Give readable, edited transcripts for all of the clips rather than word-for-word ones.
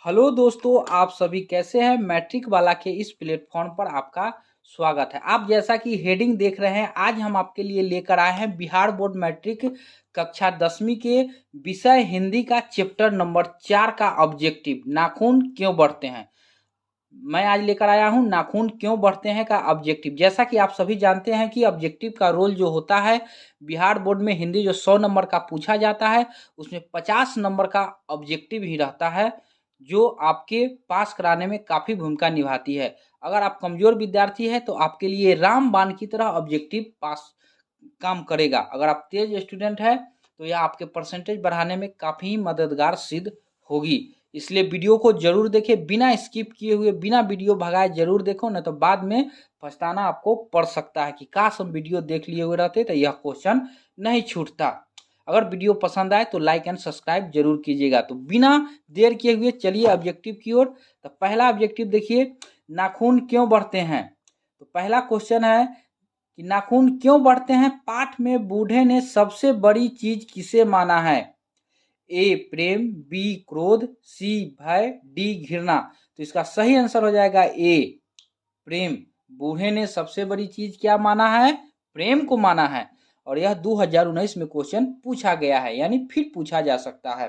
Hello दोस्तों, आप सभी कैसे हैं। मैट्रिक वाला के इस प्लेटफॉर्म पर आपका स्वागत है। आप जैसा कि हेडिंग देख रहे हैं, आज हम आपके लिए लेकर आए हैं बिहार बोर्ड मैट्रिक कक्षा 10वीं के विषय हिंदी का चैप्टर नंबर 4 का ऑब्जेक्टिव नाखून क्यों बढ़ते हैं। मैं आज लेकर आया हूं नाखून क्यों बढ़ते हैं का ऑब्जेक्टिव। जैसा कि आप सभी जानते हैं कि ऑब्जेक्टिव का रोल जो होता है, बिहार बोर्ड में हिंदी जो 100 नंबर का पूछा जाता है उसमें 50 नंबर का ऑब्जेक्टिव ही रहता है, जो आपके पास कराने में काफ़ी भूमिका निभाती है। अगर आप कमज़ोर विद्यार्थी हैं तो आपके लिए रामबाण की तरह ऑब्जेक्टिव पास काम करेगा। अगर आप तेज स्टूडेंट हैं तो यह आपके परसेंटेज बढ़ाने में काफ़ी मददगार सिद्ध होगी। इसलिए वीडियो को जरूर देखें, बिना स्किप किए हुए, बिना वीडियो भगाए जरूर देखो, नहीं तो बाद में पछताना आपको पड़ सकता है कि काश हम वीडियो देख लिए हुए रहते तो यह क्वेश्चन नहीं छूटता। अगर वीडियो पसंद आए तो लाइक एंड सब्सक्राइब जरूर कीजिएगा। तो बिना देर किए हुए चलिए ऑब्जेक्टिव की ओर। तो पहला ऑब्जेक्टिव देखिए, नाखून क्यों बढ़ते हैं। तो पहला क्वेश्चन है कि नाखून क्यों बढ़ते हैं। पाठ में बूढ़े ने सबसे बड़ी चीज किसे माना है। ए प्रेम, बी क्रोध, सी भय, डी घृणा। तो इसका सही आंसर हो जाएगा ए प्रेम। बूढ़े ने सबसे बड़ी चीज क्या माना है, प्रेम को माना है। और यह 2019 में क्वेश्चन पूछा गया है, यानी फिर पूछा जा सकता है।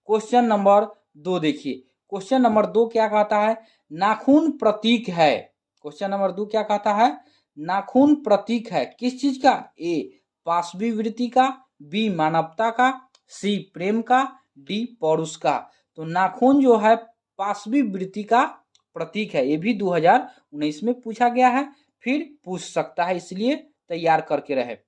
क्वेश्चन नंबर 2 देखिए, क्वेश्चन नंबर 2 क्या कहता है, नाखून प्रतीक है। क्वेश्चन नंबर 2 क्या कहता है, नाखून प्रतीक है किस चीज का। ए पाशवी वृत्ति का, बी मानवता का, सी प्रेम का, डी पौरुष का। तो नाखून जो है पाशवी वृत्ति का प्रतीक है। ये भी 2019 में पूछा गया है, फिर पूछ सकता है, इसलिए तैयार करके रहे।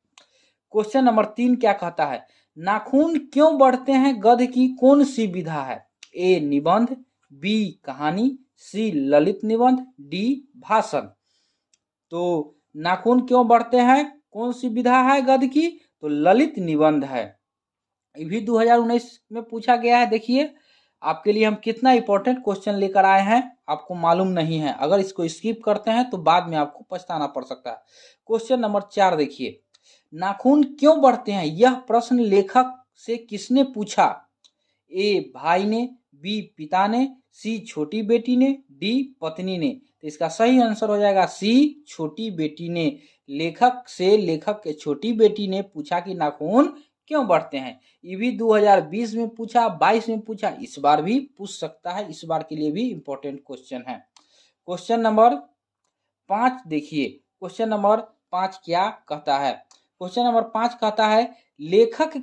क्वेश्चन नंबर 3 क्या कहता है, नाखून क्यों बढ़ते हैं गद्य की कौन सी विधा है। ए निबंध, बी कहानी, सी ललित निबंध, डी भाषण। तो नाखून क्यों बढ़ते हैं कौन सी विधा है गद्य की, तो ललित निबंध है। ये भी 2019 में पूछा गया है। देखिए आपके लिए हम कितना इंपॉर्टेंट क्वेश्चन लेकर आए हैं, आपको मालूम नहीं है। अगर इसको स्किप करते हैं तो बाद में आपको पछताना पड़ सकता है। क्वेश्चन नंबर 4 देखिए, नाखून क्यों बढ़ते हैं यह प्रश्न लेखक से किसने पूछा। ए भाई ने, बी पिता ने, सी छोटी बेटी ने, डी पत्नी ने। तो इसका सही आंसर हो जाएगा सी छोटी बेटी ने। लेखक से लेखक के छोटी बेटी ने पूछा कि नाखून क्यों बढ़ते हैं। ये भी 2020 में पूछा, 22 में पूछा, इस बार भी पूछ सकता है। इस बार के लिए भी इंपॉर्टेंट क्वेश्चन है। क्वेश्चन नंबर 5 देखिए, क्वेश्चन नंबर 5 क्या कहता है। क्वेश्चन नंबर 5 कहता है, लेखक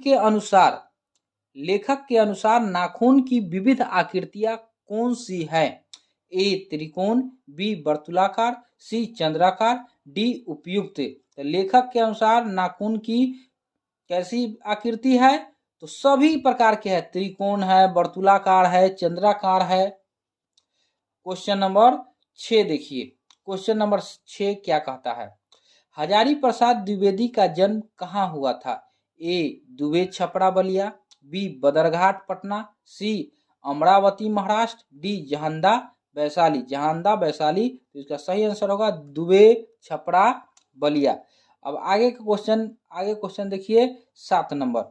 के अनुसार नाखून की विविध आकृतियां कौन सी है। ए त्रिकोण, बी वर्तुलाकार, सी चंद्राकार, डी उपयुक्त। तो लेखक के अनुसार नाखून की कैसी आकृति है, तो सभी प्रकार के है, त्रिकोण है, वर्तुलाकार है, चंद्राकार है। क्वेश्चन नंबर 6 देखिए, क्वेश्चन नंबर 6 क्या कहता है, हजारी प्रसाद द्विवेदी का जन्म कहाँ हुआ था। ए दुबे छपरा बलिया, बी बदरघाट पटना, सी अमरावती महाराष्ट्र, डी जहानदा वैशाली। तो इसका सही आंसर होगा दुबे छपरा बलिया। अब आगे क्वेश्चन देखिए 7 नंबर,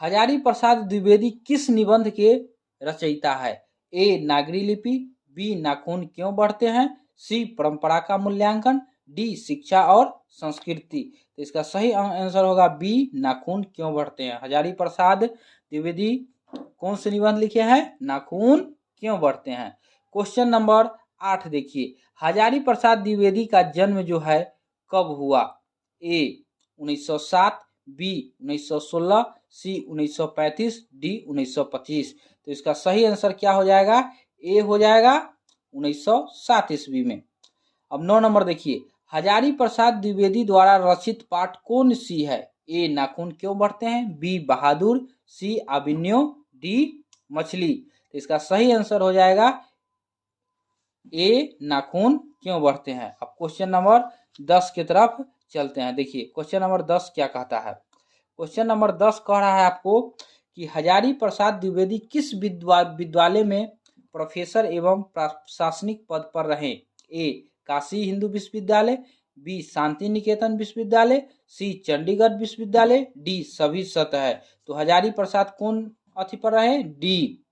हजारी प्रसाद द्विवेदी किस निबंध के रचयिता है। ए नागरी लिपि, बी नाखून क्यों बढ़ते हैं, सी परंपरा का मूल्यांकन, डी शिक्षा और संस्कृति। तो इसका सही आंसर होगा बी नाखून क्यों बढ़ते हैं। हजारी प्रसाद द्विवेदी कौन से निबंध लिखे हैं, नाखून क्यों बढ़ते हैं। क्वेश्चन नंबर 8 देखिए, हजारी प्रसाद द्विवेदी का जन्म जो है कब हुआ। ए 1907, बी 1916, सी 1935, डी 1925। तो इसका सही आंसर क्या हो जाएगा, ए हो जाएगा 1907 ईस्वी में। अब 9 नंबर देखिए, हजारी प्रसाद द्विवेदी द्वारा रचित पाठ कौन सी है। ए नाखून क्यों बढ़ते हैं, बी बहादुर, सी अभिनयो, डी मछली। तो इसका सही आंसर हो जाएगा ए नाखून क्यों बढ़ते हैं। अब क्वेश्चन नंबर 10 की तरफ चलते हैं। देखिए क्वेश्चन नंबर 10 क्या कहता है, क्वेश्चन नंबर 10 कह रहा है आपको कि हजारी प्रसाद द्विवेदी किस विद्यालय में प्रोफेसर एवं प्रशासनिक पद पर रहे। ए काशी हिंदू विश्वविद्यालय, बी शांति निकेतन विश्वविद्यालय, सी चंडीगढ़ विश्वविद्यालय, डी सभी सतह है। तो हजारी प्रसाद कौन अथी पर रहे, डी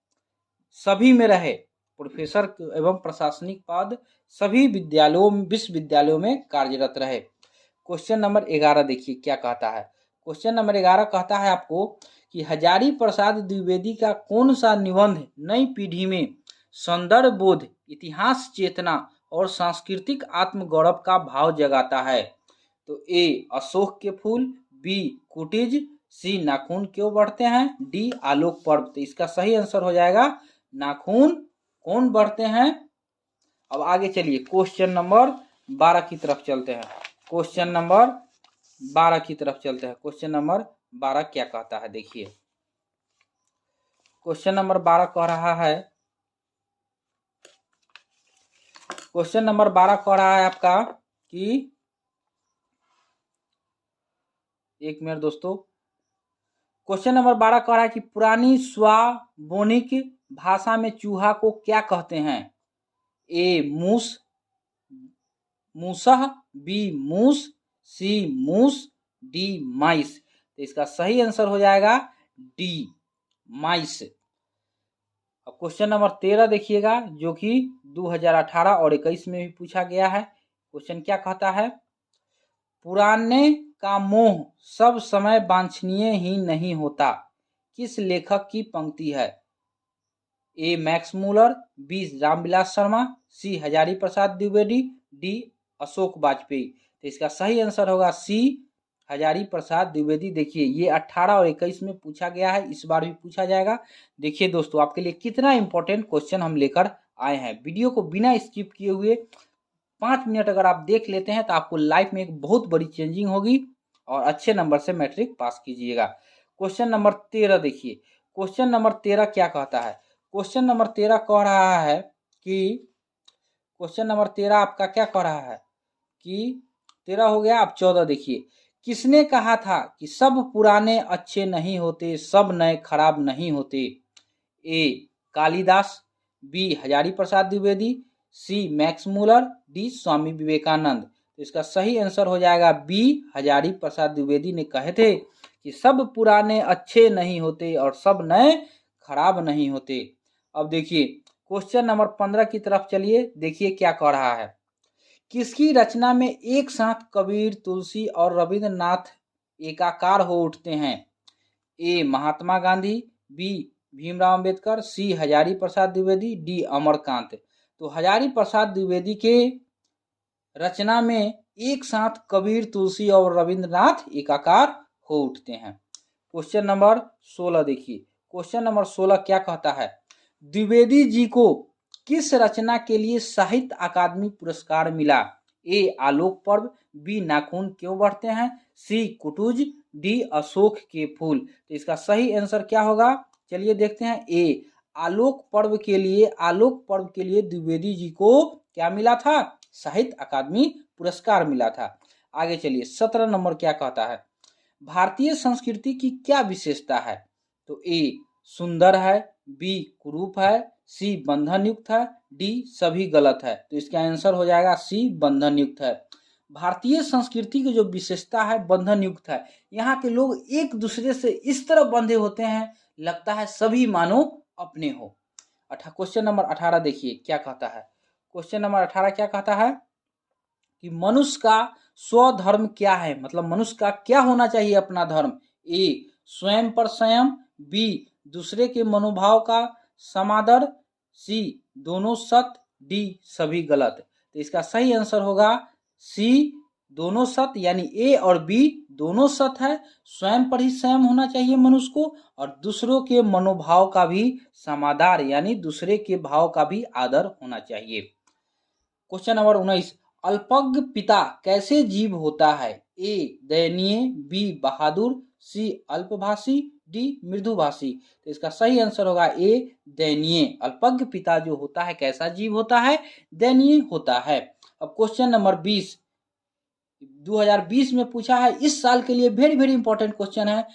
सभी में रहे। प्रोफेसर एवं प्रशासनिक पद सभी विश्वविद्यालयों में कार्यरत रहे। क्वेश्चन नंबर 11 देखिए क्या कहता है। क्वेश्चन नंबर 11 कहता है आपको कि हजारी प्रसाद द्विवेदी का कौन सा निबंध नई पीढ़ी में संदर्भ बोध, इतिहास चेतना और सांस्कृतिक आत्मगौरव का भाव जगाता है। तो ए अशोक के फूल, बी कुटीज, सी नाखून क्यों बढ़ते हैं, डी आलोक पर्व। तो इसका सही आंसर हो जाएगा नाखून कौन बढ़ते हैं। अब आगे चलिए क्वेश्चन नंबर 12 की तरफ चलते हैं। क्वेश्चन नंबर 12 की तरफ चलते हैं। क्वेश्चन नंबर 12 क्या कहता है देखिए। क्वेश्चन नंबर 12 कह रहा है, क्वेश्चन नंबर 12 कह रहा है आपका कि एक मिनट दोस्तों, क्वेश्चन नंबर 12 कह रहा है कि पुरानी स्वाबोनिक भाषा में चूहा को क्या कहते हैं। ए मूस, मूसह, बी मूस, सी मूस, डी माइस। तो इसका सही आंसर हो जाएगा डी माइस। अब क्वेश्चन नंबर 13 देखिएगा जो कि 2018 और 21 में भी पूछा गया है। क्वेश्चन क्या कहता है, पुराने का मोह सब समय वांछनीय ही नहीं होता, किस लेखक की पंक्ति है। A Max Muller, B Ramvilas Sharma, C Hazari Prasad Dwivedi, D Ashok Vajpeyi. तो इसका सही आंसर होगा सी हजारी प्रसाद द्विवेदी। देखिए ये 18 और 21 में पूछा गया है, इस बार भी पूछा जाएगा। देखिए दोस्तों आपके लिए कितना इंपॉर्टेंट क्वेश्चन हम लेकर आए हैं। वीडियो को बिना स्किप किए हुए 5 मिनट अगर आप देख लेते हैं तो आपको लाइफ में एक बहुत बड़ी चेंजिंग होगी और अच्छे नंबर से मैट्रिक पास कीजिएगा। क्वेश्चन नंबर 13 देखिए। क्वेश्चन नंबर 13 क्या कहता है। क्वेश्चन नंबर 13 कह रहा है कि क्वेश्चन नंबर 13 आपका क्या कह रहा है कि 13 हो गया। अब 14 देखिए, किसने कहा था कि सब पुराने अच्छे नहीं होते, सब नए खराब नहीं होते। ए Kalidas, B Hazari Prasad Dwivedi, C Max Muller, D Swami Vivekananda. तो इसका सही आंसर हो जाएगा बी हजारी प्रसाद द्विवेदी ने कहे थे कि सब पुराने अच्छे नहीं होते और सब नए खराब नहीं होते। अब देखिए क्वेश्चन नंबर 15 की तरफ चलिए, देखिए क्या कह रहा है। किसकी रचना में एक साथ कबीर, तुलसी और रविंद्रनाथ एकाकार हो उठते हैं। ए महात्मा गांधी, बी भीमराव अंबेडकर, सी हजारी प्रसाद द्विवेदी, डी अमरकांत। तो हजारी प्रसाद द्विवेदी के रचना में एक साथ कबीर, तुलसी और रविंद्रनाथ एकाकार हो उठते हैं। क्वेश्चन नंबर 16 देखिए। क्वेश्चन नंबर 16 क्या कहता है, द्विवेदी जी को किस रचना के लिए साहित्य अकादमी पुरस्कार मिला। ए आलोक पर्व, बी नाखून क्यों बढ़ते हैं, सी कुटुज, डी अशोक के फूल। तो इसका सही आंसर क्या होगा, चलिए देखते हैं। ए आलोक पर्व के लिए द्विवेदी जी को क्या मिला था, साहित्य अकादमी पुरस्कार मिला था। आगे चलिए 17 नंबर क्या कहता है, भारतीय संस्कृति की क्या विशेषता है। तो ए सुंदर है, बी कुरूप है, सी बंधन युक्त है, डी सभी गलत है। तो इसका आंसर हो जाएगा सी बंधन युक्त है। भारतीय संस्कृति की जो विशेषता है बंधन युक्त है। यहाँ के लोग एक दूसरे से इस तरह बंधे होते हैं लगता है सभी मानो अपने हो। क्वेश्चन नंबर 18 देखिए क्या कहता है। क्वेश्चन नंबर 18 क्या कहता है कि मनुष्य का स्वधर्म क्या है, मतलब मनुष्य का क्या होना चाहिए अपना धर्म। ए स्वयं पर संयम, बी दूसरे के मनोभाव का समादर, सी दोनों सत्य, डी सभी गलत। तो इसका सही आंसर होगा सी दोनों सत्य, यानी ए और बी दोनों सत्य है। स्वयं पर ही संयम होना चाहिए मनुष्य को और दूसरों के मनोभाव का भी समादार यानी दूसरे के भाव का भी आदर होना चाहिए। क्वेश्चन नंबर 19, अल्पज्ञ पिता कैसे जीव होता है। ए दयनीय, बी बहादुर, सी अल्पभाषी, डी मृदुभाषी। तो इसका सही आंसर होगा ए दयनीय। अल्पज्ञ पिता जो होता है कैसा जीव होता है, दयनीय होता है। अब क्वेश्चन नंबर 20 2020 में पूछा है, इस साल के लिए वेरी वेरी इंपॉर्टेंट क्वेश्चन है।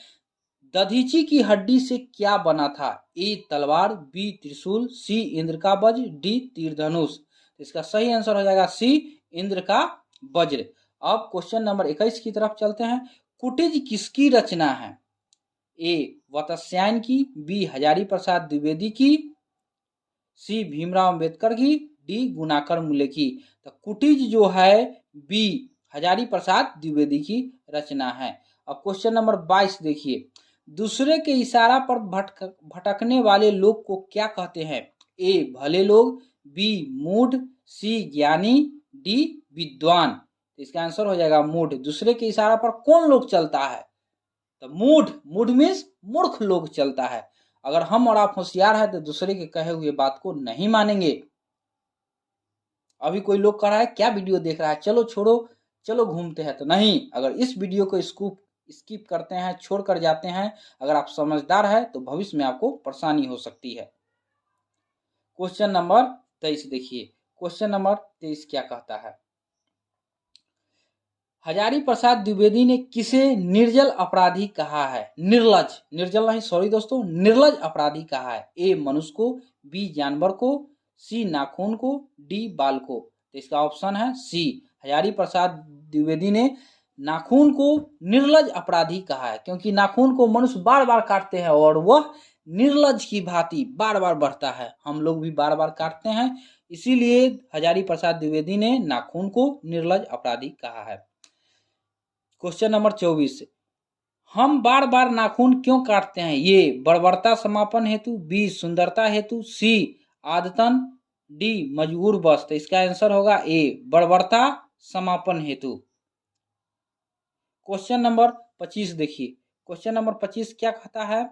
दधीची की हड्डी से क्या बना था। ए तलवार, बी त्रिशूल, सी इंद्र का वज्र, डी तीर धनुष। इसका सही आंसर हो जाएगा सी इंद्र का वज्र। अब क्वेश्चन नंबर 21 की तरफ चलते हैं। कुटिज किसकी रचना है। ए वत्स्यायन की, बी हजारी प्रसाद द्विवेदी की, सी भीमराव अंबेडकर की, डी गुणाकर मूल्य की। तो कुटीज जो है बी हजारी प्रसाद द्विवेदी की रचना है। अब क्वेश्चन नंबर 22 देखिए, दूसरे के इशारा पर भटकने वाले लोग को क्या कहते हैं? ए भले लोग, बी मूढ़, सी ज्ञानी, डी विद्वान। तो इसका आंसर हो जाएगा मूढ़। दूसरे के इशारा पर कौन लोग चलता है? तो मूढ़। मूढ़ मीन्स मूर्ख लोग चलता है। अगर हम और आप होशियार है तो दूसरे के कहे हुए बात को नहीं मानेंगे। अभी कोई लोग कह रहा है क्या वीडियो देख रहा है, चलो छोड़ो, चलो घूमते हैं, तो नहीं। अगर इस वीडियो को स्किप करते हैं, छोड़ कर जाते हैं, अगर आप समझदार है तो भविष्य में आपको परेशानी हो सकती है। क्वेश्चन नंबर 23 देखिए, क्वेश्चन नंबर 23 क्या कहता है? हजारी प्रसाद द्विवेदी ने किसे निर्जल अपराधी कहा है? निर्लज, निर्जल नहीं, सॉरी दोस्तों, निर्लज अपराधी कहा है। ए मनुष्य को, बी जानवर को, सी नाखून को, डी बाल को। तो इसका ऑप्शन है सी। हजारी प्रसाद द्विवेदी ने नाखून को निर्लज अपराधी कहा है, क्योंकि नाखून को मनुष्य बार बार काटते हैं और वह निर्लज की भांति बार बार बढ़ता है। हम लोग भी बार बार काटते हैं, इसीलिए हजारी प्रसाद द्विवेदी ने नाखून को निर्लज अपराधी कहा है। क्वेश्चन नंबर 24, हम बार बार नाखून क्यों काटते हैं? ये बर्बरता समापन हेतु, बी सुंदरता हेतु, सी आदतन, डी मजबूर बस। तो इसका आंसर होगा ए बर्बरता समापन हेतु। क्वेश्चन नंबर 25 देखिए, क्वेश्चन नंबर 25 क्या कहता है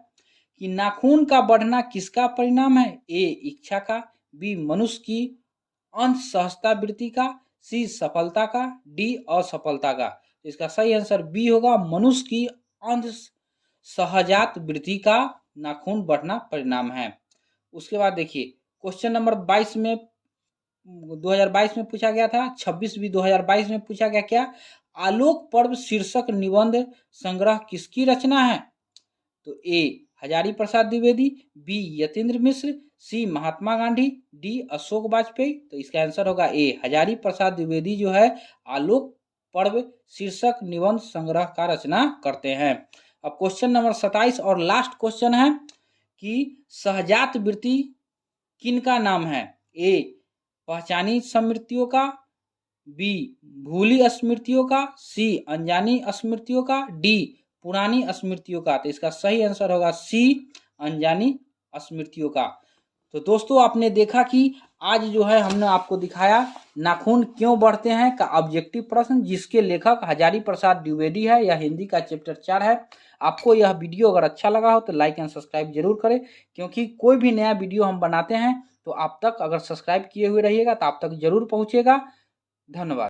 कि नाखून का बढ़ना किसका परिणाम है? ए इच्छा का, बी मनुष्य की अंत सहजता वृत्ति का, सी सफलता का, डी असफलता का। इसका सही आंसर बी होगा, मनुष्य की अंत सहजात वृत्ति का नाखून बढ़ना परिणाम है। उसके बाद देखिए क्वेश्चन नंबर 22 में 2022 में पूछा गया था, 26 भी 2022 में पूछा गया। क्या आलोक पर्व शीर्षक निबंध संग्रह किसकी रचना है? तो ए हजारी प्रसाद द्विवेदी, बी यतीन्द्र मिश्र, सी महात्मा गांधी, डी अशोक वाजपेयी। तो इसका आंसर होगा ए हजारी प्रसाद द्विवेदी जो है आलोक पर्व शीर्षक निबंध संग्रह का रचना करते हैं। अब क्वेश्चन नंबर 27 और लास्ट क्वेश्चन है कि सहजात वृत्ति किनका नाम है? ए पहचानी स्मृतियों का, बी भूली स्मृतियों का, सी अनजानी स्मृतियों का, डी पुरानी स्मृतियों का। तो इसका सही आंसर होगा सी अनजानी स्मृतियों का। तो दोस्तों आपने देखा कि आज जो है हमने आपको दिखाया नाखून क्यों बढ़ते हैं का ऑब्जेक्टिव प्रश्न, जिसके लेखक हजारी प्रसाद द्विवेदी है। यह हिंदी का चैप्टर 4 है। आपको यह वीडियो अगर अच्छा लगा हो तो लाइक एंड सब्सक्राइब जरूर करें, क्योंकि कोई भी नया वीडियो हम बनाते हैं तो आप तक अगर सब्सक्राइब किए हुए रहिएगा तो आप तक जरूर पहुंचेगा। धन्यवाद।